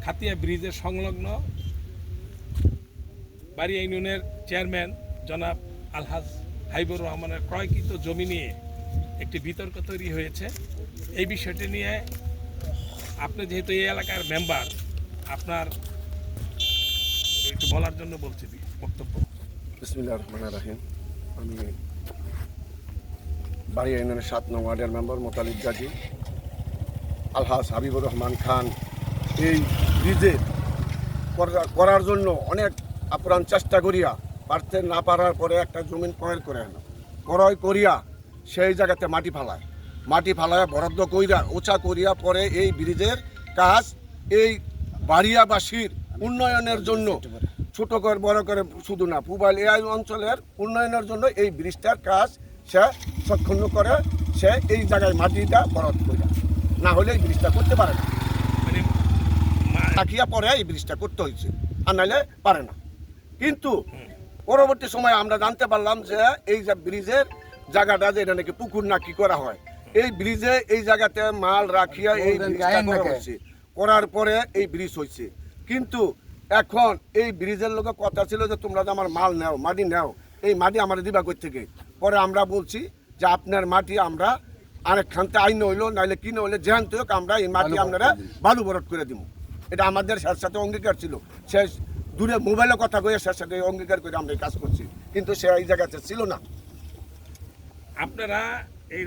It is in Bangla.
খাতিয়া ব্রিজের সংলগ্ন বাড়িয়া ইউনিয়নের চেয়ারম্যান জনাব আলহাজ হাবিবুর রহমানের ক্রয়কৃত জমি নিয়ে একটি বিতর্ক তৈরি হয়েছে। এই বিষয়টি নিয়ে আপনি যেহেতু এই এলাকার মেম্বার, আপনার একটু বলার জন্য বলছি বক্তব্য। বিসমিল্লাহির রহমানির রহিম। আমি বাড়িয়া ইউনিয়নের 7 নং ওয়ার্ডের মেম্বার মোতালিব গাজী। আলহাজ হাবিবুর রহমান খান এই ব্রিজে করার জন্য অনেক আপ্রাণ চেষ্টা করিয়া পারতে না পারার পরে একটা জমিন ক্রয় করিয়া সেই জায়গাতে মাটি ফালায় বরাদ্দ কইরা উঁচা করিয়া পরে এই ব্রিজের কাজ এই বাড়িয়াবাসীর উন্নয়নের জন্য ছোট করে বড় করে শুধু না, পূবাল এই অঞ্চলের উন্নয়নের জন্য এই ব্রিজটার কাজ সে সক্ষম করে সে এই জায়গায় মাটিটা বরাদ্দ করে, না হলে এই ব্রিজটা করতে পারে না। মানে রাখিয়া পরে এই ব্রিজটা করতে হয়েছে, আর নাহলে পারে না। কিন্তু পরবর্তী সময় আমরা জানতে পারলাম যে এই যে ব্রিজের জায়গাটা যে এটা নাকি পুকুর না কি করা হয়, এই ব্রিজে এই জায়গাতে মাল রাখিয়া এই ব্রিজটা করা হয়েছে, করার পরে এই ব্রিজ হয়েছে। কিন্তু এখন এই ব্রিজের লোকের কথা ছিল যে তোমরা যে আমার মাল নেও, মাটি নেও, এই মাটি আমার দিবা কই থেকে। পরে আমরা বলছি যে আপনার মাটি আমরা আরেকখানতে আইন হইলো নাইলে কিনে হইলে যেখান থেকে আমরা এই মাটি আপনারা বালু বরট করে দিব। এটা আমাদের সাথে অঙ্গীকার ছিল। সে দূরে মোবাইলে কথা কয়ে সার সাথে অঙ্গীকার করে আমরা কাজ করছি, কিন্তু সে এই জায়গাতে ছিল না। আপনারা এই